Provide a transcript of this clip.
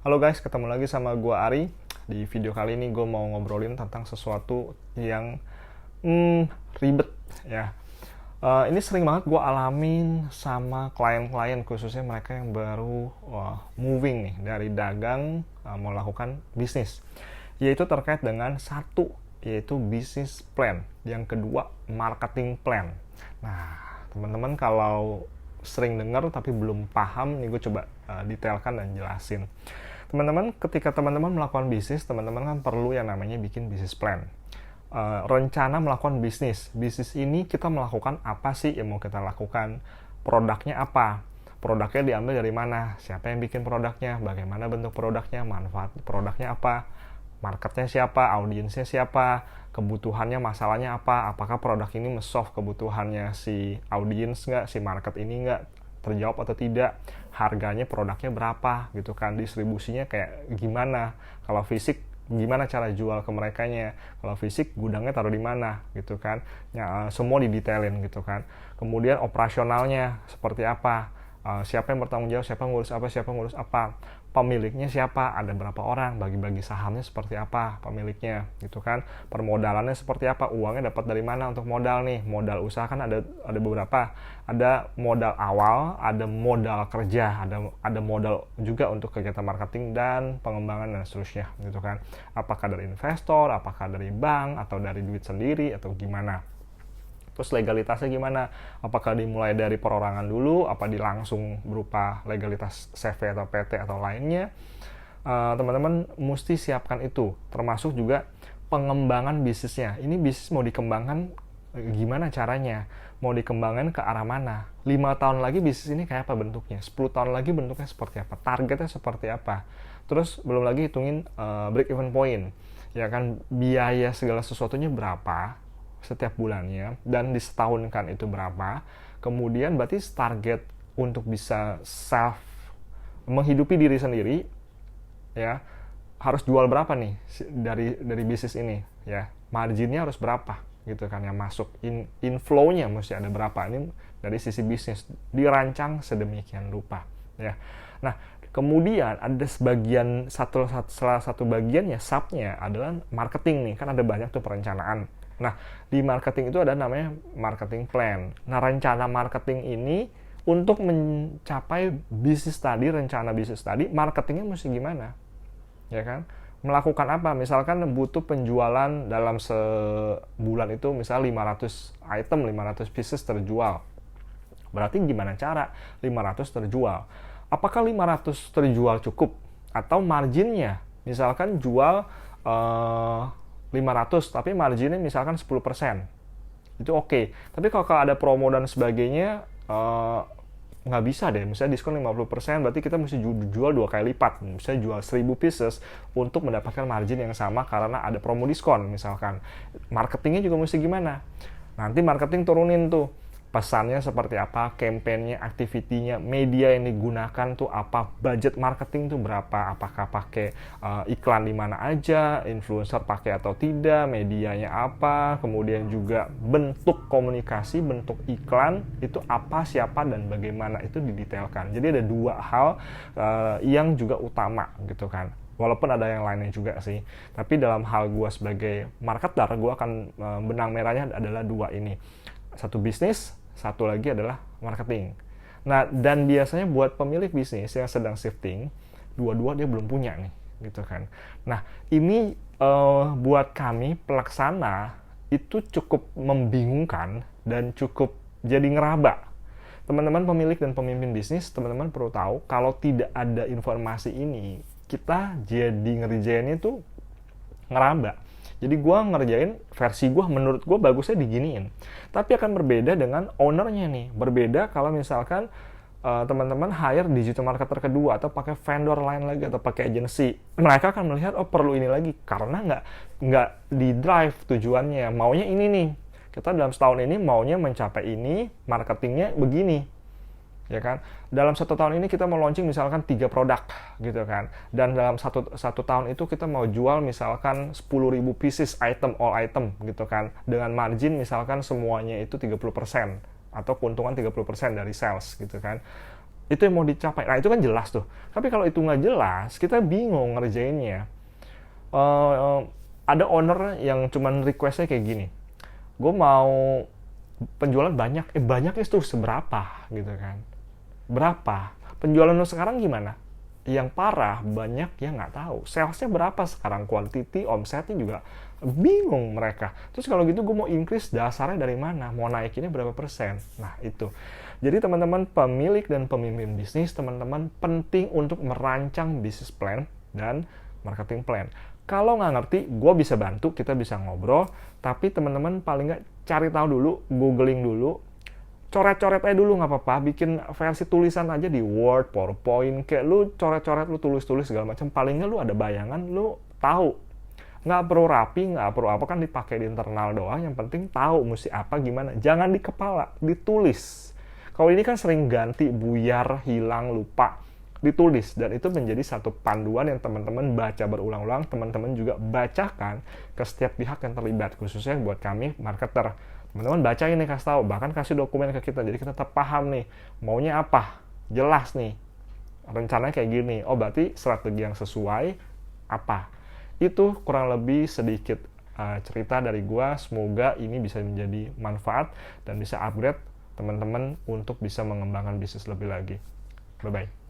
Halo guys, ketemu lagi sama gua Ari. Di video kali ini gue mau ngobrolin tentang sesuatu yang ribet ya. Ini sering banget gue alamin sama klien-klien, khususnya mereka yang baru moving nih dari dagang melakukan bisnis. Yaitu terkait dengan satu, yaitu bisnis plan. Yang kedua, marketing plan. Nah, teman-teman kalau sering dengar tapi belum paham, nih gue coba detailkan dan jelasin. Teman-teman, ketika teman-teman melakukan bisnis, teman-teman kan perlu yang namanya bikin bisnis plan. Rencana melakukan bisnis. Bisnis ini kita melakukan apa sih yang mau kita lakukan? Produknya apa? Produknya diambil dari mana? Siapa yang bikin produknya? Bagaimana bentuk produknya? Manfaat produknya apa? Marketnya siapa? Audiensnya siapa? Kebutuhannya, masalahnya apa? Apakah produk ini nge-solve kebutuhannya si audiens nggak? Si market ini nggak? Terjawab atau tidak, harganya produknya berapa gitu kan, distribusinya kayak gimana, kalau fisik gimana cara jual ke merekanya, kalau fisik gudangnya taruh di mana gitu kan ya, semua didetailin gitu kan. Kemudian operasionalnya seperti apa, siapa yang bertanggung jawab, siapa ngurus apa, pemiliknya siapa, ada berapa orang, bagi-bagi sahamnya seperti apa pemiliknya gitu kan, permodalannya seperti apa, uangnya dapat dari mana untuk modal nih, modal usaha kan ada beberapa, ada modal awal, ada modal kerja, ada modal juga untuk kegiatan marketing dan pengembangan dan seterusnya gitu kan, apakah dari investor, apakah dari bank atau dari duit sendiri atau gimana. Terus legalitasnya gimana? Apakah dimulai dari perorangan dulu? Apa langsung berupa legalitas CV atau PT atau lainnya? Teman-teman mesti siapkan itu. Termasuk juga pengembangan bisnisnya. Ini bisnis mau dikembangkan gimana caranya? Mau dikembangkan ke arah mana? 5 tahun lagi bisnis ini kayak apa bentuknya? 10 tahun lagi bentuknya seperti apa? Targetnya seperti apa? Terus belum lagi hitungin break even point. Ya kan, biaya segala sesuatunya berapa setiap bulannya, dan disetahunkan itu berapa. Kemudian berarti target untuk bisa self menghidupi diri sendiri ya, harus jual berapa nih dari bisnis ini ya, marginnya harus berapa gitu kan yang masuk, inflow-nya mesti ada berapa. Ini dari sisi bisnis dirancang sedemikian rupa ya. Nah, kemudian ada salah satu bagiannya, subnya adalah marketing nih, kan ada banyak tuh perencanaan. Nah, di marketing itu ada namanya marketing plan. Nah, rencana marketing ini untuk mencapai bisnis tadi, rencana bisnis tadi, marketingnya mesti gimana? Ya kan? Melakukan apa? Misalkan butuh penjualan dalam sebulan itu misal 500 item, 500 pieces terjual. Berarti gimana cara 500 terjual? Apakah 500 terjual cukup? Atau marginnya? Misalkan jual 500 tapi marginnya misalkan 10%, itu oke. Tapi kalau ada promo dan sebagainya nggak bisa deh, misalnya diskon 50%, berarti kita mesti jual 2 kali lipat, misalnya jual 1000 pieces untuk mendapatkan margin yang sama karena ada promo diskon misalkan. Marketingnya juga mesti gimana, nanti marketing turunin tuh pesannya seperti apa, campaign-nya, activity-nya, media yang digunakan tuh apa, budget marketing tuh berapa, apakah pakai iklan di mana aja, influencer pakai atau tidak, medianya apa, kemudian juga bentuk komunikasi, bentuk iklan itu apa, siapa, dan bagaimana, itu didetailkan. Jadi ada 2 hal yang juga utama gitu kan. Walaupun ada yang lainnya juga sih, tapi dalam hal gue sebagai marketer, gue akan benang merahnya adalah 2 ini. Satu bisnis, satu lagi adalah marketing. Nah, dan biasanya buat pemilik bisnis yang sedang shifting, dua-dua dia belum punya nih, gitu kan. Nah, ini buat kami pelaksana itu cukup membingungkan dan cukup jadi ngeraba. Teman-teman pemilik dan pemimpin bisnis, teman-teman perlu tahu kalau tidak ada informasi ini, kita jadi ngerjainnya tuh ngeraba. Jadi gue ngerjain versi gue, menurut gue bagusnya diginiin. Tapi akan berbeda dengan ownernya nih. Berbeda kalau misalkan teman-teman hire digital marketer kedua atau pakai vendor lain lagi atau pakai agency. Mereka akan melihat, oh perlu ini lagi. Karena nggak di drive tujuannya. Maunya ini nih. Kita dalam setahun ini maunya mencapai ini, marketingnya begini. Ya kan, dalam 1 tahun ini kita mau launching misalkan 3 produk gitu kan, dan dalam satu tahun itu kita mau jual misalkan 10.000 pieces item, all item gitu kan, dengan margin misalkan semuanya itu 30% atau keuntungan 30% dari sales gitu kan. Itu yang mau dicapai. Nah, itu kan jelas tuh. Tapi kalau itu nggak jelas, kita bingung ngerjainnya. Uh, ada owner yang cuman requestnya kayak gini. Gue mau penjualan banyak. Banyak itu seberapa gitu kan. Berapa? Penjualan lo sekarang gimana? Yang parah, banyak yang nggak tahu. Salesnya berapa sekarang? Quantity, omsetnya juga bingung mereka. Terus kalau gitu gue mau increase dasarnya dari mana? Mau naikinnya berapa persen? Nah itu. Jadi teman-teman pemilik dan pemimpin bisnis, teman-teman penting untuk merancang bisnis plan dan marketing plan. Kalau nggak ngerti, gue bisa bantu, kita bisa ngobrol. Tapi teman-teman paling nggak cari tahu dulu, googling dulu, coret-coret aja dulu nggak apa-apa, bikin versi tulisan aja di Word, PowerPoint, kayak lu coret-coret, lu tulis-tulis segala macam, palingnya lu ada bayangan, lu tahu. Nggak perlu rapi, nggak perlu apa, kan dipakai di internal doang, yang penting tahu mesti apa, gimana. Jangan di kepala, ditulis. Kalau ini kan sering ganti, buyar, hilang, lupa, ditulis, dan itu menjadi satu panduan yang teman-teman baca berulang-ulang, teman-teman juga bacakan ke setiap pihak yang terlibat, khususnya buat kami marketer. Teman-teman baca ini, kasih tahu, bahkan kasih dokumen ke kita, jadi kita tetap paham nih maunya apa, jelas nih rencananya kayak gini. Oh berarti strategi yang sesuai apa. Itu kurang lebih sedikit cerita dari gua. Semoga ini bisa menjadi manfaat dan bisa upgrade teman-teman untuk bisa mengembangkan bisnis lebih lagi. Bye bye.